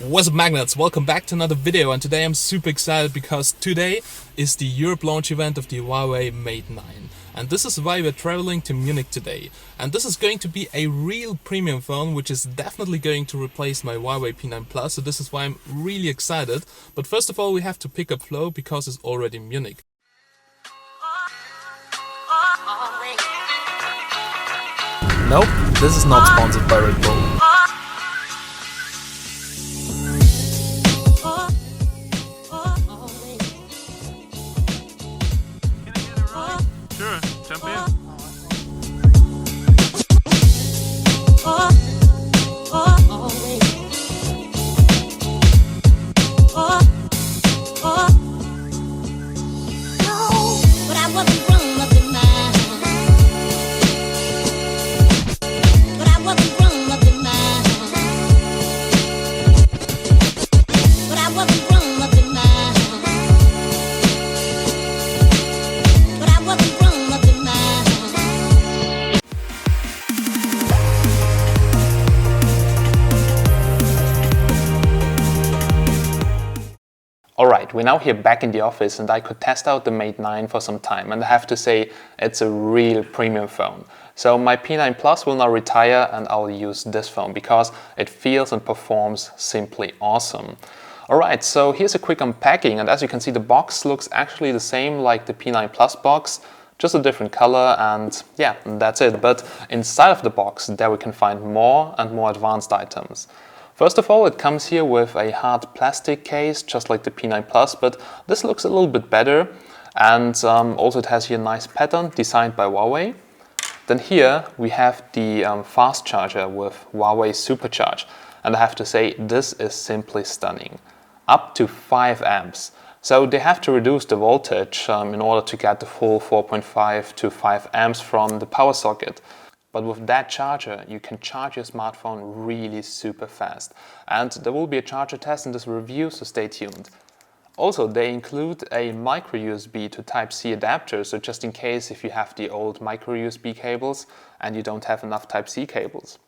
What's up, magnets? Welcome back to another video, and today I'm super excited because today is the Europe launch event of the Huawei Mate 9. And this is why we're traveling to Munich today. And this is going to be a real premium phone, which is definitely going to replace my Huawei P9 Plus, so this is why I'm really excited. But first of all, we have to pick up flow because it's already Munich. Nope, this is not sponsored by Red Bull. Sure, jump in. Alright, we're now here back in the office and I could test out the Mate 9 for some time, and I have to say it's a real premium phone. So my P9 Plus will now retire and I'll use this phone because it feels and performs simply awesome. Alright, so here's a quick unpacking, and as you can see the box looks actually the same like the P9 Plus box, just a different color, and yeah, that's it. But inside of the box there we can find more and more advanced items. First of all, it comes here with a hard plastic case, just like the P9 Plus, but this looks a little bit better. And also it has here a nice pattern designed by Huawei. Then here we have the fast charger with Huawei Supercharge. And I have to say, this is simply stunning. Up to 5 amps. So they have to reduce the voltage in order to get the full 4.5 to 5 amps from the power socket. But with that charger, you can charge your smartphone really super fast. And there will be a charger test in this review, so stay tuned. Also, they include a micro USB to Type-C adapter, so just in case if you have the old micro USB cables and you don't have enough Type-C cables.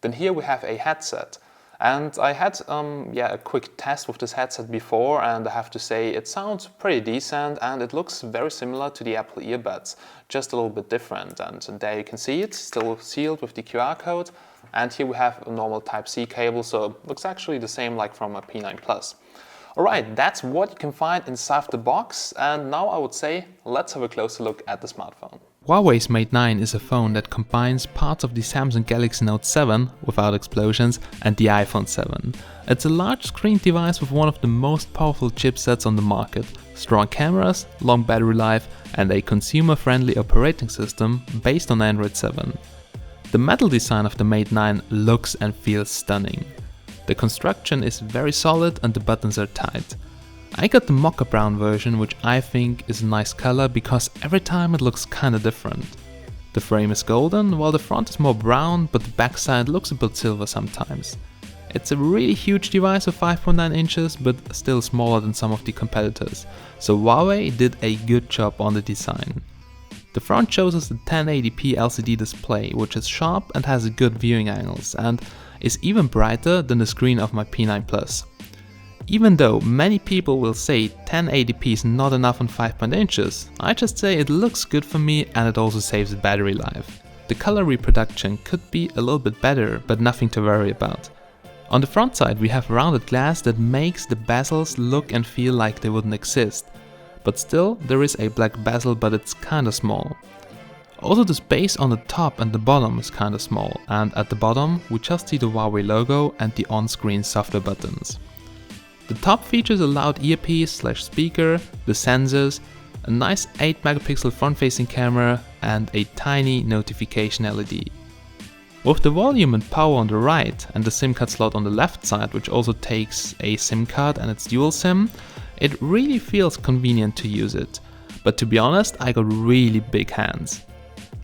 Then here we have a headset. And I had a quick test with this headset before, and I have to say it sounds pretty decent and it looks very similar to the Apple earbuds, just a little bit different. And there you can see it, still sealed with the QR code. And here we have a normal Type-C cable, so it looks actually the same like from a P9 Plus. Alright, that's what you can find inside the box, and now I would say let's have a closer look at the smartphone. Huawei's Mate 9 is a phone that combines parts of the Samsung Galaxy Note 7 without explosions and the iPhone 7. It's a large screen device with one of the most powerful chipsets on the market, strong cameras, long battery life and a consumer-friendly operating system based on Android 7. The metal design of the Mate 9 looks and feels stunning. The construction is very solid and the buttons are tight. I got the mocha brown version, which I think is a nice color because every time it looks kinda different. The frame is golden, while the front is more brown, but the backside looks a bit silver sometimes. It's a really huge device of 5.9 inches, but still smaller than some of the competitors, so Huawei did a good job on the design. The front shows us the 1080p LCD display, which is sharp and has good viewing angles, and is even brighter than the screen of my P9 Plus. Even though many people will say 1080p is not enough on 5.9 inches, I just say it looks good for me and it also saves battery life. The color reproduction could be a little bit better, but nothing to worry about. On the front side we have rounded glass that makes the bezels look and feel like they wouldn't exist. But still, there is a black bezel, but it's kinda small. Also, the space on the top and the bottom is kinda small, and at the bottom we just see the Huawei logo and the on-screen software buttons. The top features a loud earpiece/speaker, the sensors, a nice 8 megapixel front-facing camera and a tiny notification LED. With the volume and power on the right and the SIM card slot on the left side, which also takes a SIM card and it's dual SIM, it really feels convenient to use it. But to be honest, I got really big hands.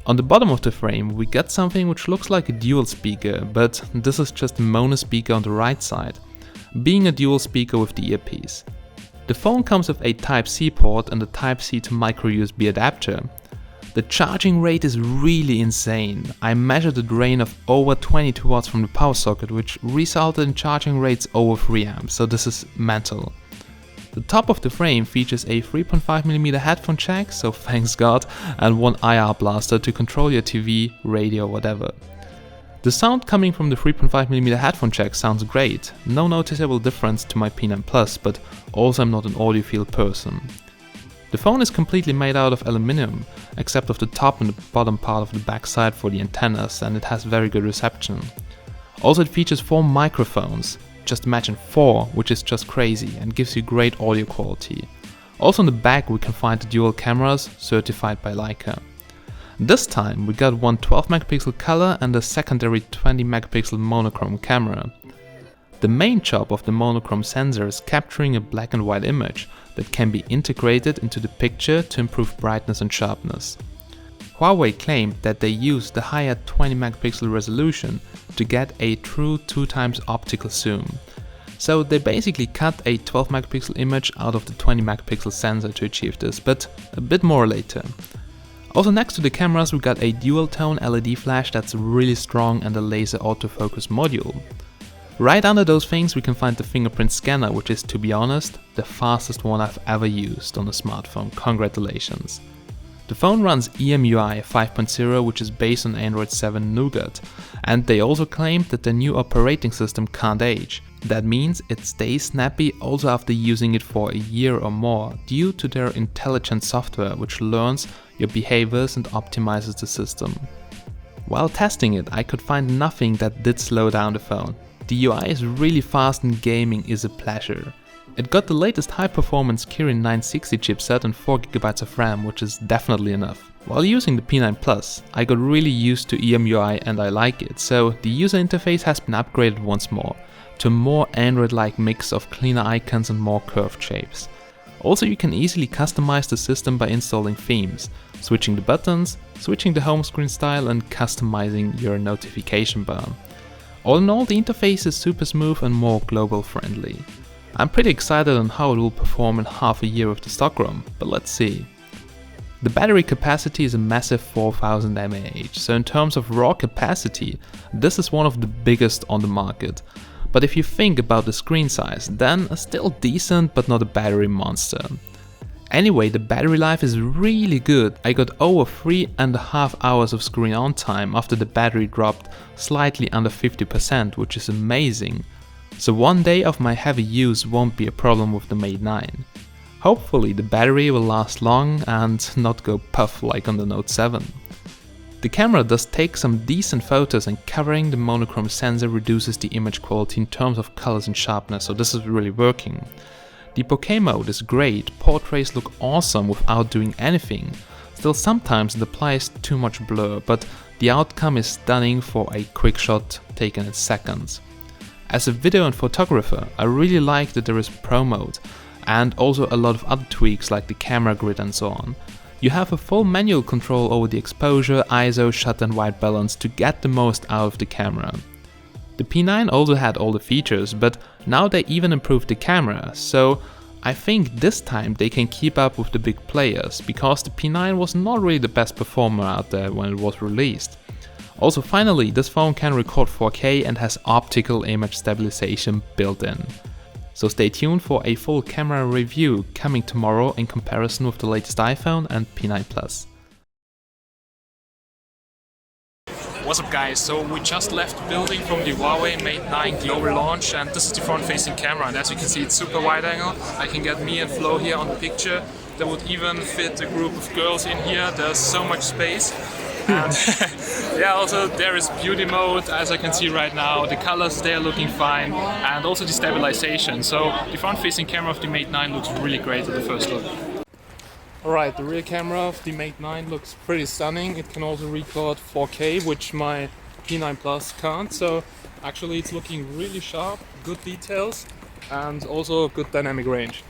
On the bottom of the frame we get something which looks like a dual speaker, but this is just a mono speaker on the right side, being a dual speaker with the earpiece. The phone comes with a Type-C port and a Type-C to micro USB adapter. The charging rate is really insane. I measured a drain of over 22 watts from the power socket, which resulted in charging rates over 3 amps, so this is mental. The top of the frame features a 3.5mm headphone jack, so thanks God, and one IR blaster to control your TV, radio, whatever. The sound coming from the 3.5mm headphone jack sounds great, no noticeable difference to my P9 Plus, but also I'm not an audiophile person. The phone is completely made out of aluminum, except of the top and the bottom part of the backside for the antennas, and it has very good reception. Also it features 4 microphones, just imagine 4, which is just crazy and gives you great audio quality. Also on the back we can find the dual cameras certified by Leica. This time we got one 12MP color and a secondary 20MP monochrome camera. The main job of the monochrome sensor is capturing a black and white image that can be integrated into the picture to improve brightness and sharpness. Huawei claimed that they used the higher 20MP resolution to get a true 2x optical zoom. So they basically cut a 12MP image out of the 20MP sensor to achieve this, but a bit more later. Also next to the cameras we got a dual tone LED flash that's really strong and a laser autofocus module. Right under those things we can find the fingerprint scanner, which is, to be honest, the fastest one I've ever used on a smartphone. Congratulations. The phone runs EMUI 5.0, which is based on Android 7 Nougat, and they also claimed that the new operating system can't age. That means it stays snappy also after using it for a year or more, due to their intelligent software which learns your behaviors and optimizes the system. While testing it, I could find nothing that did slow down the phone. The UI is really fast and gaming is a pleasure. It got the latest high-performance Kirin 960 chipset and 4GB of RAM, which is definitely enough. While using the P9 Plus, I got really used to EMUI and I like it, so the user interface has been upgraded once more, to a more Android-like mix of cleaner icons and more curved shapes. Also you can easily customize the system by installing themes, switching the buttons, switching the home screen style and customizing your notification bar. All in all, the interface is super smooth and more global friendly. I'm pretty excited on how it will perform in half a year with the stock ROM, but let's see. The battery capacity is a massive 4000 mAh, so in terms of raw capacity, this is one of the biggest on the market. But if you think about the screen size, then still decent but not a battery monster. Anyway, the battery life is really good. I got over 3.5 hours of screen on time after the battery dropped slightly under 50%, which is amazing. So one day of my heavy use won't be a problem with the Mate 9. Hopefully the battery will last long and not go puff like on the Note 7. The camera does take some decent photos and covering the monochrome sensor reduces the image quality in terms of colors and sharpness, so this is really working. The bokeh mode is great, portraits look awesome without doing anything. Still sometimes it applies too much blur, but the outcome is stunning for a quick shot taken in seconds. As a video and photographer, I really like that there is Pro mode and also a lot of other tweaks like the camera grid and so on. You have a full manual control over the exposure, ISO, shutter and white balance to get the most out of the camera. The P9 also had all the features, but now they even improved the camera, so I think this time they can keep up with the big players, because the P9 was not really the best performer out there when it was released. Also finally, this phone can record 4K and has optical image stabilization built in. So stay tuned for a full camera review coming tomorrow in comparison with the latest iPhone and P9 Plus. What's up guys, so we just left the building from the Huawei Mate 9 global launch, and this is the front facing camera, and as you can see it's super wide angle. I can get me and Flo here on the picture. That would even fit a group of girls in here, there's so much space. And yeah, also there is beauty mode, as I can see right now, the colors they are looking fine, and also the stabilization. So the front facing camera of the Mate 9 looks really great at the first look. Alright, the rear camera of the Mate 9 looks pretty stunning. It can also record 4K, which my P9 Plus can't. So actually it's looking really sharp, good details, and also good dynamic range.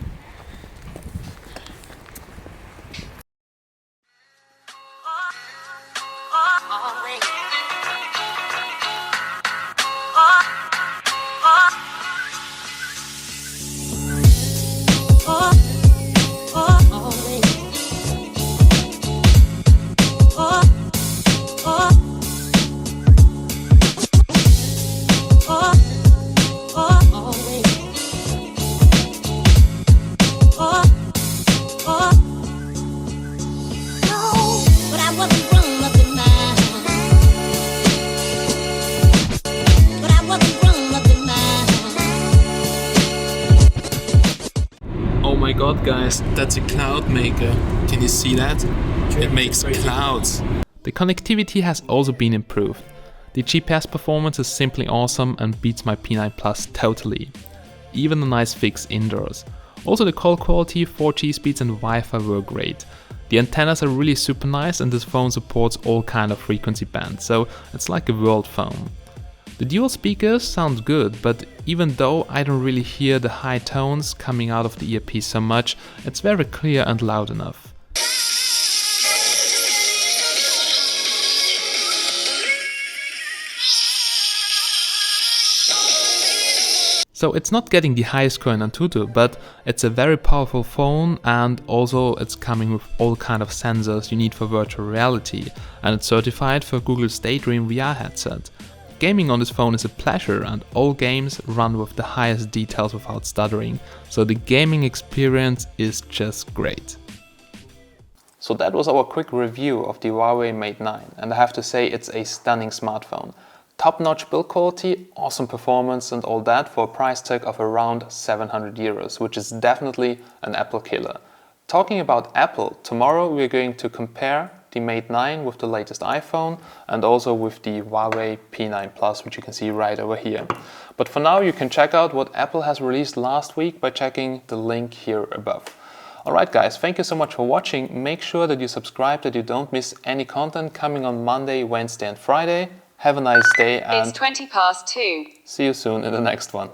god, guys, that's a cloud maker. Can you see that? It makes clouds. The connectivity has also been improved. The GPS performance is simply awesome and beats my P9 Plus totally. Even a nice fix indoors. Also the call quality, 4G speeds and Wi-Fi were great. The antennas are really super nice and this phone supports all kind of frequency bands, so it's like a world phone. The dual speakers sound good, but even though I don't really hear the high tones coming out of the earpiece so much, it's very clear and loud enough. So it's not getting the highest score in Antutu, but it's a very powerful phone and also it's coming with all kind of sensors you need for virtual reality and it's certified for Google's Daydream VR headset. Gaming on this phone is a pleasure and all games run with the highest details without stuttering, so the gaming experience is just great. So that was our quick review of the Huawei Mate 9 and I have to say it's a stunning smartphone. Top-notch build quality, awesome performance and all that for a price tag of around 700 euros, which is definitely an Apple killer. Talking about Apple, tomorrow we're going to compare the Mate 9 with the latest iPhone and also with the Huawei P9 Plus, which you can see right over here. But for now you can check out what Apple has released last week by checking the link here above. Alright guys, thank you so much for watching. Make sure that you subscribe that you don't miss any content coming on Monday, Wednesday and Friday. Have a nice day and it's 2:20. see you soon in the next one.